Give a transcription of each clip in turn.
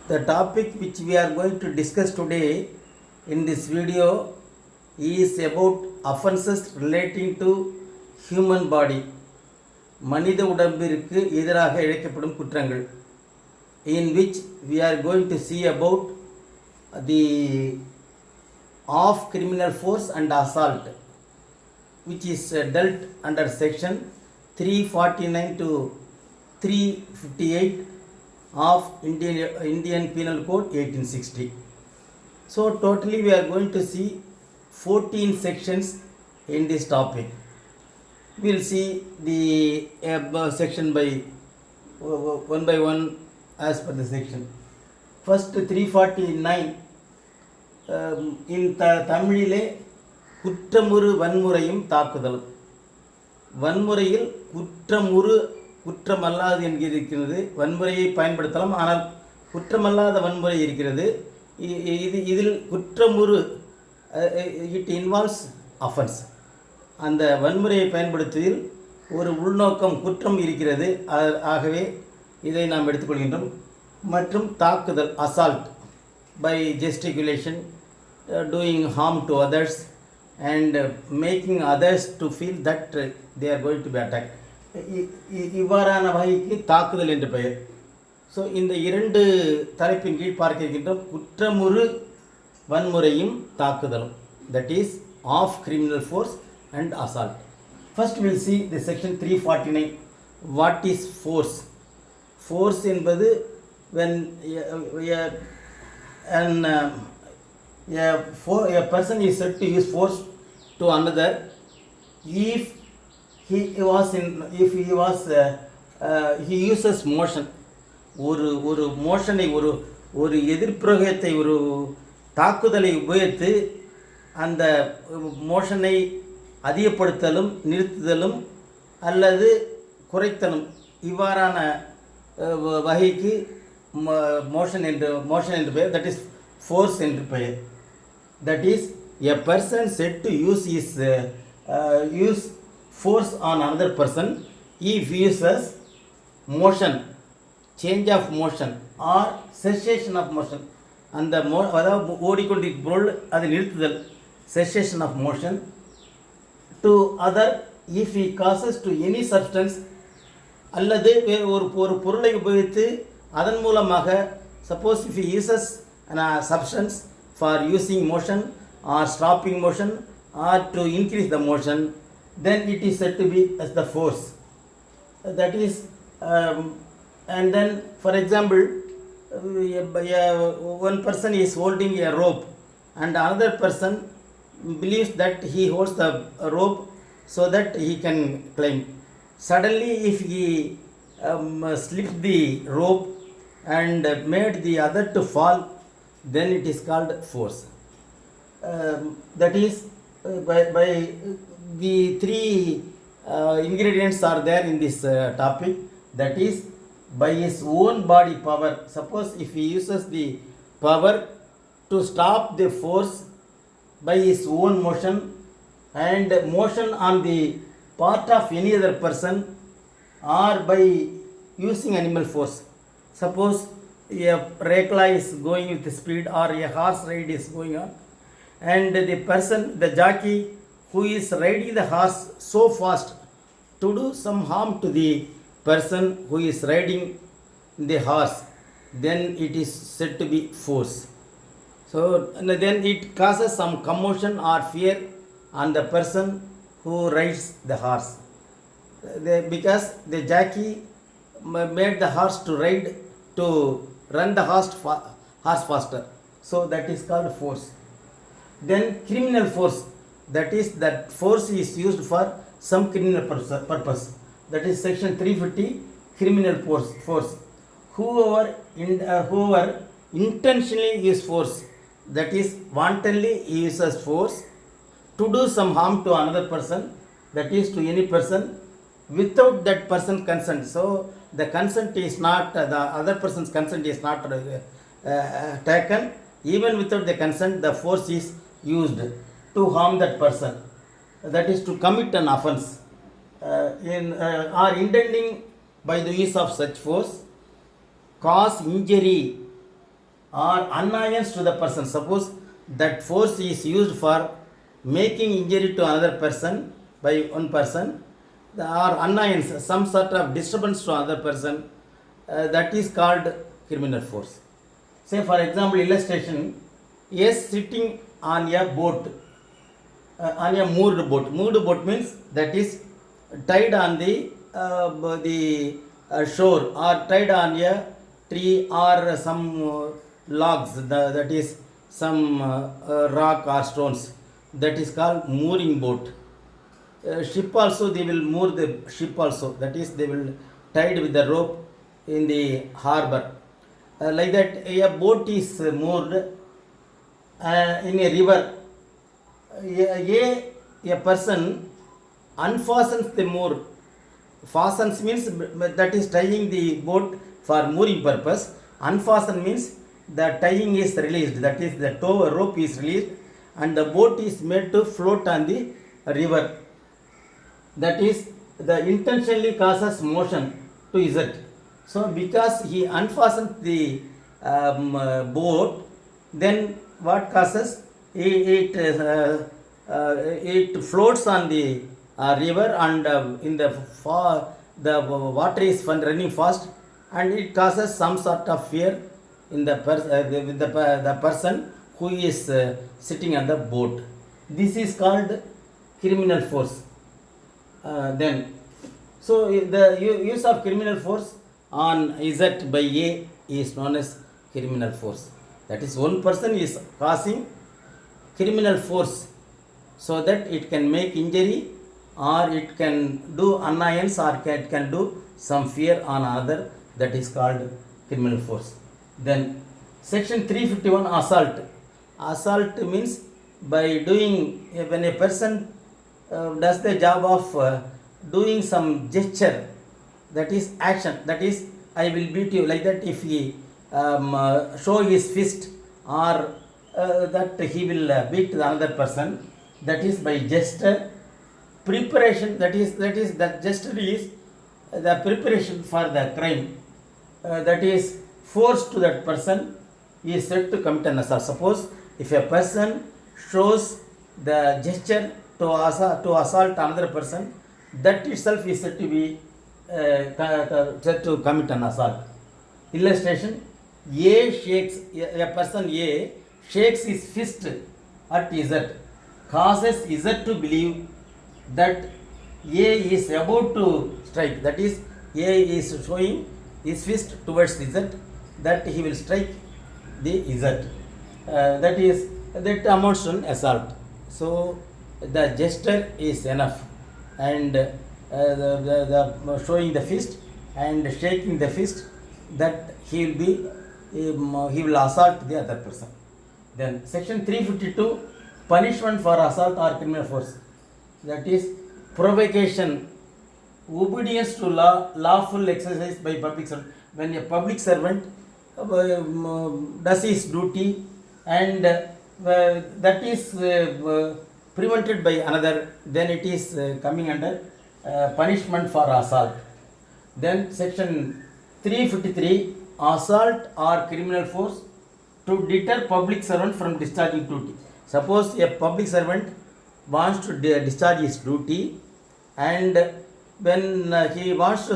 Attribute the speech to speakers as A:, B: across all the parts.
A: The topic which we are going to discuss today in this video is about offenses relating to human body. மனித உடம்பிற்கு எதிராக இழைக்கப்படும் குற்றங்கள், in which we are going to see about the of criminal force and assault, which is dealt under section 349 to 358 of Indian Penal Code 1860. So totally we are going to see 14 sections in this topic. We will see the section by one by one as per the section. First 349 in தமிழிலே குற்றமுறு வன்முறையும் தாக்குதலும். வன்முறையில் குற்றமுறு குற்றமல்லாது என்கிறது. வன்முறையை பயன்படுத்தலாம், ஆனால் குற்றமல்லாத வன்முறை இருக்கிறது. இதில் குற்றமுறு இட் இன்வால்வ்ஸ் அஃபென்ஸ். அந்த வன்முறையை பயன்படுத்துவதில் ஒரு உள்நோக்கம் குற்றம் இருக்கிறது. ஆகவே இதை நாம் எடுத்துக்கொள்கின்றோம். மற்றும் தாக்குதல் assault by gesticulation, doing harm to others and making others to feel that they are going to be attacked. இவ்வாறான வகைக்கு தாக்குதல் என்று பெயர். ஸோ இந்த இரண்டு தலைப்பின் கீழ் பார்க்க இருக்கின்றோம். குற்றமுறு வன்முறையும் தாக்குதலும், that is of criminal force and assault. First will see the section 349. What is force? Force என்பது when a person is said to use force to another if he uses motion. ஒரு மோஷனை, ஒரு எதிர்ப்பிரயோகத்தை, ஒரு தாக்குதலை உபயோகித்து அந்த மோஷனை அதிகப்படுத்தலும் நிறுத்துதலும் அல்லது குறைத்தலும், இவ்வாறான வகைக்கு மோஷன் என்று பெயர். தட் இஸ் force என்று பெயர். That is, a person said to use force on another person if he uses motion, change of motion or cessation of motion. அந்த அதாவது ஓடிக்கொண்டிருக்கும் பொருள் அதை நிறுத்துதல், cessation of motion to other if he causes to any substance, அல்லது ஒரு பொருளை உபயோகித்து அதன் மூலமாக, suppose if he uses a substance for using motion or stopping motion or to increase the motion, then it is said to be as the force. That is, and then for example, one person is holding a rope and another person believes that he holds the rope so that he can climb. Suddenly if he slipped the rope and made the other to fall, then it is called force. That is, by the three ingredients are there in this topic. That is, by his own body power. Suppose if he uses the power to stop the force by his own motion and motion on the part of any other person, or by using animal force. Suppose a rekla is going with speed or a horse ride is going on, and the jockey who is riding the horse so fast to do some harm to the person who is riding the horse, then it is said to be force. So then it causes some commotion or fear on the person who rides the horse, because the jockey made the horse to run the horse faster. So that is called force. Then criminal force, that is, that force is used for some criminal purpose. That is section 350, criminal force. Whoever intentionally uses force, that is, wantonly uses force to do some harm to another person, that is, to any person, without that person's consent. So the consent is not, the other person's consent is not taken. Even without the consent, the force is used to harm that person, that is, to commit an offense, or intending by the use of such force cause injury or annoyance to the person. Suppose that force is used for making injury to another person by one person, or annoyance, some sort of disturbance to another person, that is called criminal force. Say for example, illustration, is sitting on a boat, on a moored boat. Moored boat means that is tied on the shore, or tied on a tree or some logs, that is some rock or stones, that is called mooring boat. Ship also, they will moor the ship also, that is they will tied with the rope in the harbor. Like that, a boat is moored in a river. A person unfastens the moor. Fastens means that is tying the boat for mooring purpose. Unfasten means the tying is released, that is the tow rope is released and the boat is made to float on the river. That is, the intentionally causes motion to Z. So because he unfastened the boat, then what causes? It floats on the river, and in the water is running fast, and it causes some sort of fear in the person who is sitting on the boat. This is called criminal force. Then, so the use of criminal force on Z by A is known as criminal force. That is, one person is causing criminal force so that it can make injury, or it can do annoyance, or it can do some fear on another. That is called criminal force. Then section 351, assault. Assault means by doing, when a person does the job of doing some gesture, that is action, that is I will beat you, like that. If he show his fist, or that he will beat the another person, that is by gesture. Preparation, that gesture is the preparation for the crime, that is force to that person is said to commit an assault. Suppose if a person shows the gesture to assault another person, that itself is said to be said to commit an assault. Illustration, a person A shakes his fist at Z, causes Z to believe that A is about to strike. That is, A is showing his fist towards Z, that he will strike the Z. That amounts to assault. So the gesture is enough, and the showing the fist and shaking the fist, that he will assault the other person. Then section 352, punishment for assault or criminal force. That is provocation, obedience to law, lawful exercise by public servant. When a public servant does his duty, and that is prevented by another, then it is coming under punishment for assault. Then section 353, assault or criminal force to deter public servant from discharging duty. Suppose a public servant wants to discharge his duty, and when he wants to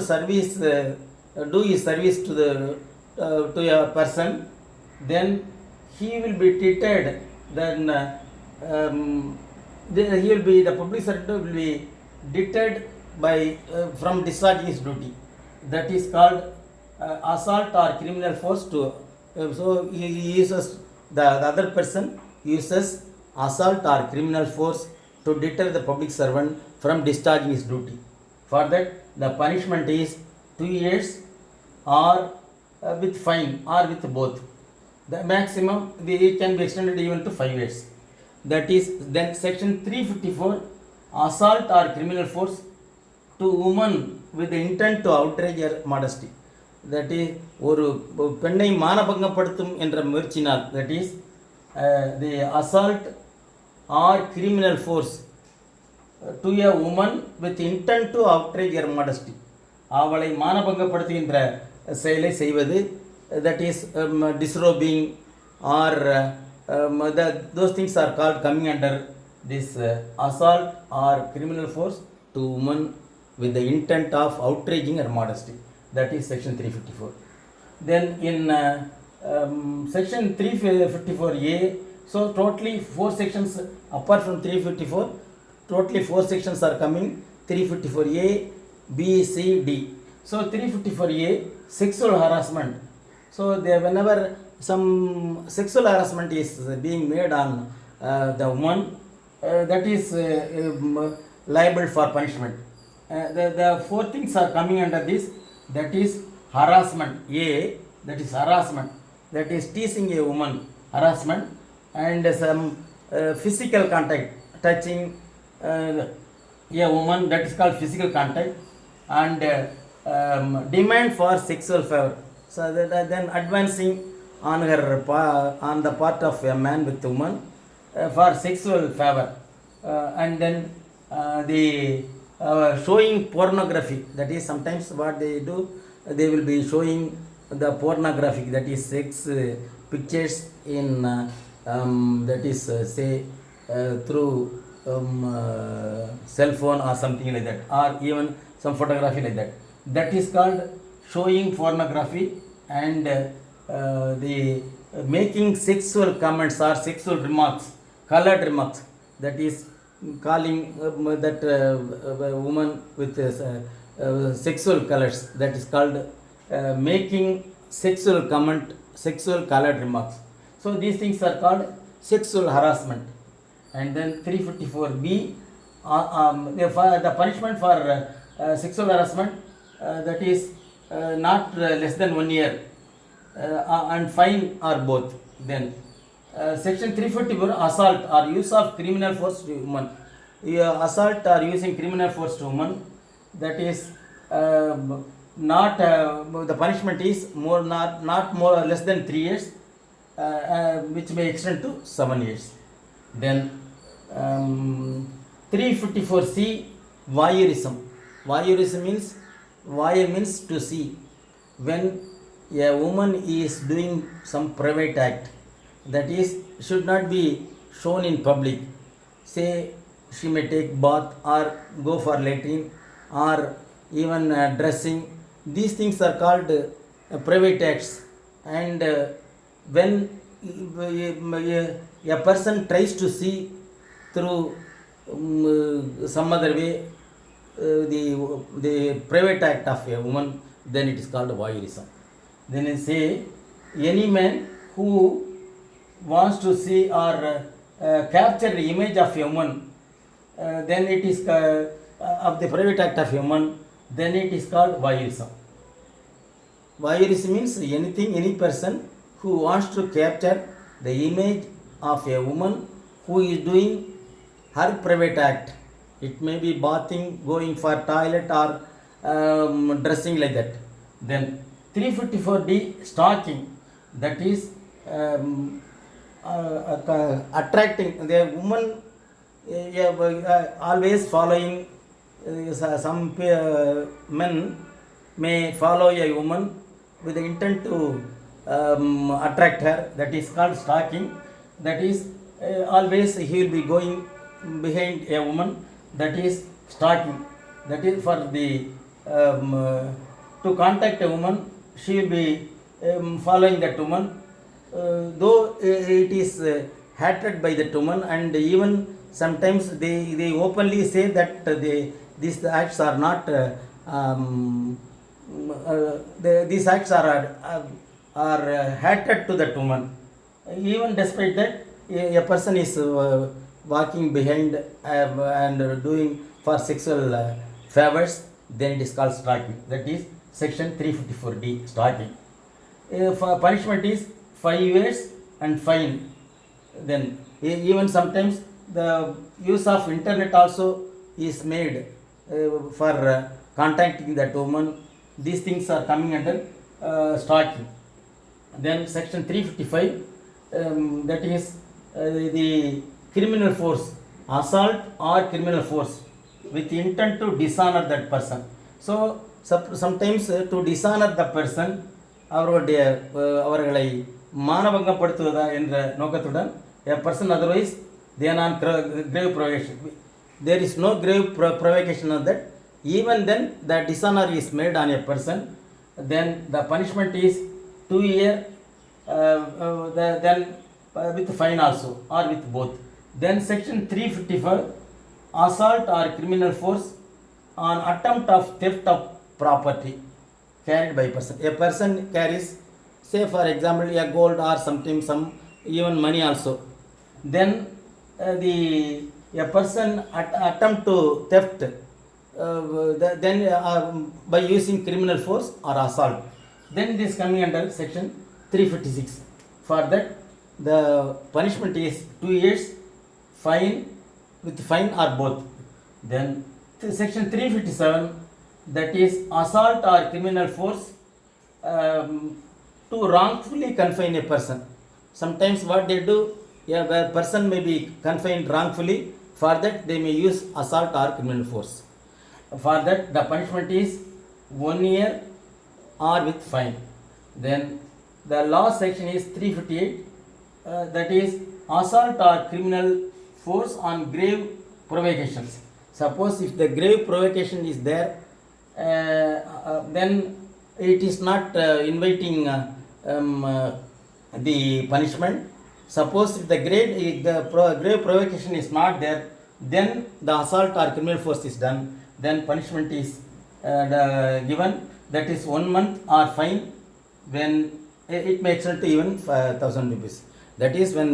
A: do his service to a person, then he will be treated, then the public servant will be deterred by from discharging his duty. That is called assault or criminal force to. So he uses, the other person uses assault or criminal force to deter the public servant from discharging his duty. For that, the punishment is 2 years, or with fine, or with both. The maximum, it can be extended even to 5 years. That is, then section 354, assault or criminal force to woman with the intent to outrage her modesty. That is, ஒரு பெண்ணை மானபங்கப்படுத்தும் என்ற முயற்சினால், that is the assault or criminal force to a woman with intent to outrage her modesty. அவளை மானபங்கப்படுத்துகின்ற செயலை செய்வது, that is disrobing or those things are called coming under this assault or criminal force to woman with the intent of outraging her modesty. That is section 354. Then in section 354A, so totally 4 sections apart from 354, totally 4 sections are coming: 354A, B, C, D. So 354A, sexual harassment. So whenever some sexual harassment is being made on the woman, that is liable for punishment. The 4 things are coming under this. That is harassment. A, that is harassment. That is teasing a woman, harassment, and some physical contact, touching a woman, that is called physical contact, and demand for sexual favor. So then advancing on her on the part of a man with woman for sexual favor, and then the showing pornography. That is sometimes what they do, they will be showing the pornographic, that is sex pictures in that is say through cell phone or something like that, or even some photography like that. That is called showing pornography, and the making sexual comments or sexual remarks, colored remarks, that is calling that woman with sexual colors, that is called making sexual comment, sexual colored remarks. So these things are called sexual harassment. And then 354B, the punishment for sexual harassment, that is not less than 1 year, and fine or both. Then section 354, assault or use of criminal force to woman. Assault or using criminal force to woman, that is not the punishment is not more or less than 3 years, which may extend to 7 years. Then 354C, voyeurism. Voyeurism means, voyeur means to see. When a woman is doing some private act, that is should not be shown in public. Say she may take bath or go for latrine or even dressing. These things are called private acts. And when a person tries to see through some other way the private act of a woman, then it is called voyeurism. Then I say any man who wants to see or capture the image of a woman, then it is of the private act of a woman, then it is called voyeurism. Voyeurism means anything, any person who wants to capture the image of a woman who is doing her private act. It may be bathing, going for toilet, or dressing like that. Then 354D, stalking, that is attracting the woman, always following. Some men may follow a woman with the intent to attract her, that is called stalking. That is always he will be going behind a woman, that is stalking. That is for the to contact a woman, she will be following that woman, though it is hated by that woman, and even sometimes they openly say that these acts are not these acts are hated to that woman. Even despite that, a person is walking behind and doing for sexual favors, then it is called stalking. That is section 354D, stalking. For punishment is 5 years and fine. Then even sometimes the use of internet also is made for contacting that woman. These things are coming under stalking. Then section 355, that is the criminal force, assault or criminal force with intent to dishonor that person. So sometimes to dishonor the person, அவர்களை மானபங்கப்படுத்துவதா என்ற நோக்கத்துடன் a person otherwise they are on grave provocation. There is no grave provocation of that. Even then the dishonor is made on a person, then the punishment is 2 years, then with fine also or with both. Then section 355, assault or criminal force on attempt of theft of property carried by person. A person carries, say for example, a gold or sometimes some even money also. Then a person attempt to theft, then by using criminal force or assault, then this coming under section 356. For that the punishment is 2 years, fine with fine or both. Then section 357, that is assault or criminal force to wrongfully confine a person. Sometimes what they do, a person may be confined wrongfully, for that they may use assault or criminal force. For that the punishment is 1 year or with fine. Then the last section is 358, that is assault or criminal force on grave provocations. Suppose if the grave provocation is there, then it is not inviting the punishment. Suppose if the grave provocation is not there, then the assault or criminal force is done, then punishment is given, that is 1 month or fine, when it may extend to even 1,000 rupees. That is when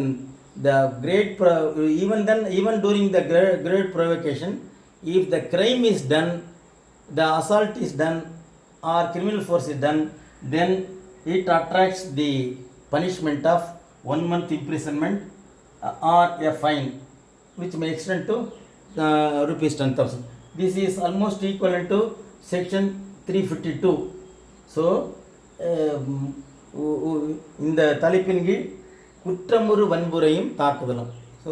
A: the even during the great provocation, if the crime is done, the assault is done or criminal force is done, then it attracts the punishment of 1 month imprisonment or a fine, which may extend to rupees 10,000. This is almost equivalent to section 352. So இந்த தலைப்பின் கீழ் குற்றமுறு வன்முறையும் தாக்குதலும். So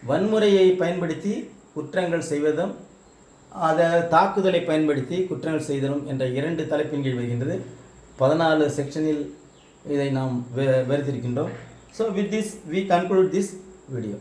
A: வன்முறையை பயன்படுத்தி குற்றங்கள் செய்வதும் அதை தாக்குதலை பயன்படுத்தி குற்றங்கள் செய்தலும் என்ற 2 தலைப்பின் கீழ் வருகின்றது. 14 செக்ஷனில் இதை நாம் விவரித்திருக்கின்றோம். So with this we conclude this video.